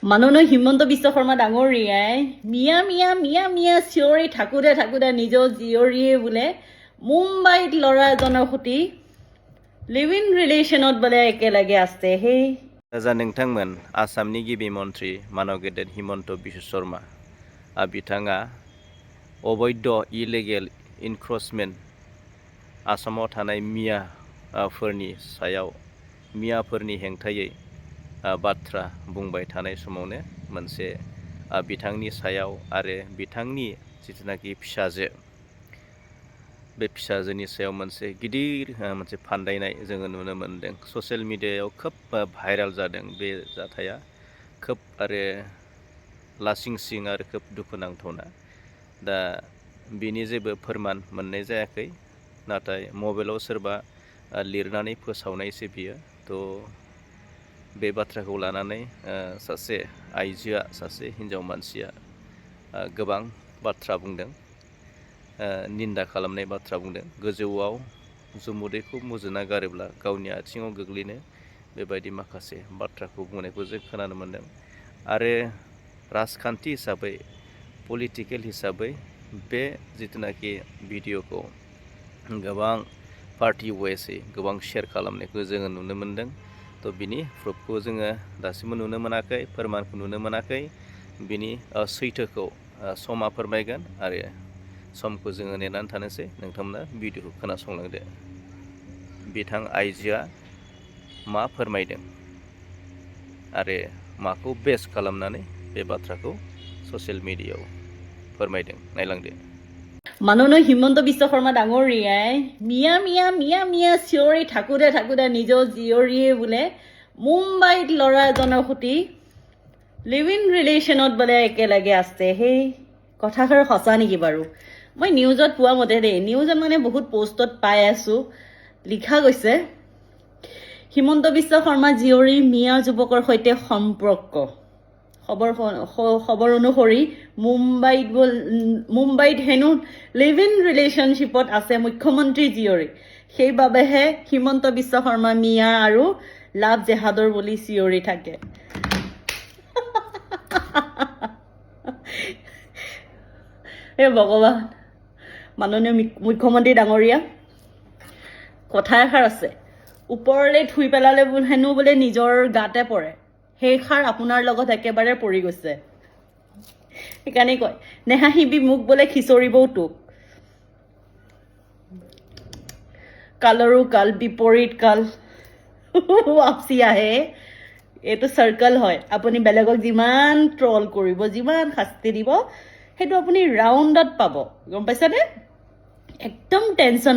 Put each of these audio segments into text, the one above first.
মাননীয় হিমন্ত বিশ্ব শৰ্মা ডাঙৰীয়াই মিয়া মিয়া মিয়া মিয়া চিঞৰি থাকোঁতে নিজৰ জীয়ৰীয়ে বোলে মুম্বাইত ল'ৰা এজনৰ সৈতে লিভ ইন ৰিলেশ্যনত বোলে একেলগে আছে। সেই राजा नोंथांमोन आसामनि गिबि मन्त्रि मानव गेदेर हिमन्त बिश्व शर्मा बिथाङा अबैध इलिगेल इनक्रोचमेन्ट आसामाव थानाय मियाफोरनि सायाव मियाफोरनि हेंथायै बाथ्रा बुंबाय थानाय समावनो मोनसे बिथांनि सायाव आरो बिथांनि जिथुनाखि फिसाजो बे फिसाजोनि सायाव मोनसे गिदिर मोनसे फान्दायनाय जोङो नुनो मोन्दों। ससियेल मिडियायाव खोब भाइरेल जादों बे जाथाया, खोब आरो लासिंसिं आरो खोब दुखुनांथावना। दा बिनि जेबो फोरमान मोननाय जायाखै, नाथाय मबाइलाव सोरबा लिरनानै फोसावनायसो बियो। थ' बे बाथ्राखौ लानानै सासे आइजोआ, सासे हिन्जाव मानसिया गोबां बाथ्रा बुंदों, निन्दा खालामनाय बाथ्रा बुंदों। गोजौआव जुमुदैखौ मुजुना गारोब्ला गावनि आथिङाव गोग्लैनो, बेबायदि माखासे बाथ्राखौ बुंनायखौ जों खोनानो मोन्दों। आरो राजखान्थि हिसाबै, पलिटिकेल हिसाबै बे जिथुनाखि भिडिअखौ गोबां पार्टि वाइसै गोबां शेयार खालामनायखौ जोङो नुनो मोन्दों। थ' बिनि प्रुफखौ जोङो दासिमबो नुनो मोनाखै, फोरमानखौ नुनो मोनाखै। बिनि सैथोखौ समा फोरमायगोन आरो समखौ जोङो नेनानै थानोसै। नोंथांमोना भिडिअखौ खोनासंलांदो। बिथां आइजोआ मा फोरमायदों आरो माखौ बेस खालामनानै बे बाथ्राखौ ससियेल मिडियायाव फोरमायदों, नायलांदो। মাননীয় হিমন্ত বিশ্ব শৰ্মা ডাঙৰীয়াই মিয়া মিয়া মিয়া মিয়া চিঞৰি থাকোঁতে নিজৰ জীয়ৰীয়ে বোলে মুম্বাইত ল'ৰা এজনৰ সৈতে লিভ ইন ৰিলেশ্যনত বোলে একেলগে আছে। সেই কথাষাৰ সঁচা নেকি বাৰু? মই নিউজত পোৱা মতে দেই, নিউজত মানে বহুত পষ্টত পাই আছোঁ, লিখা গৈছে হিমন্ত বিশ্ব শৰ্মা জীয়ৰী মিয়া যুৱকৰ সৈতে সম্পৰ্ক। খবৰ অনুসৰি মুম্বাইত হেনো লিভ ইন ৰিলেশ্যনশ্বিপত আছে মুখ্যমন্ত্ৰী জীয়ৰী। সেইবাবেহে হিমন্ত বিশ্ব শৰ্মা মিয়া আৰু লাভ জেহাদৰ বুলি চিঞৰি থাকে। হে ভগৱান, মাননীয় মুখ্যমন্ত্ৰী ডাঙৰীয়া, কথা এষাৰ আছে, ওপৰলৈ থুই পেলালে হেনো বোলে নিজৰ গাতে পৰে। সেইষাৰ আপোনাৰ লগত একেবাৰে পৰি গৈছে। সেইকাৰণে কয়, নেহাঁহিবি মোক বোলে খিচৰিবও তোক। কালৰো কাল, বিপৰীত কাল আপচি আহে। এইটো চাৰ্কল হয়। আপুনি বেলেগক যিমান ট্ৰল কৰিব, যিমান শাস্তি দিব, সেইটো আপুনি ৰাউণ্ডত পাব, গম পাইছানে? একদম টেনশ্যন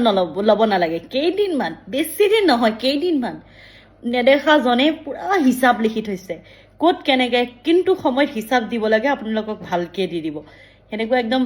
ল'ব নালাগে। কেইদিনমান, বেছি দিন নহয়, কেইদিনমান নেদেখাজনে পূৰা হিচাপ লিখি থৈছে, ক'ত কেনেকৈ কিন্তু সময়ত হিচাপ দিব লাগে আপোনালোকক ভালকৈ দি দিব। সেনেকুৱা একদম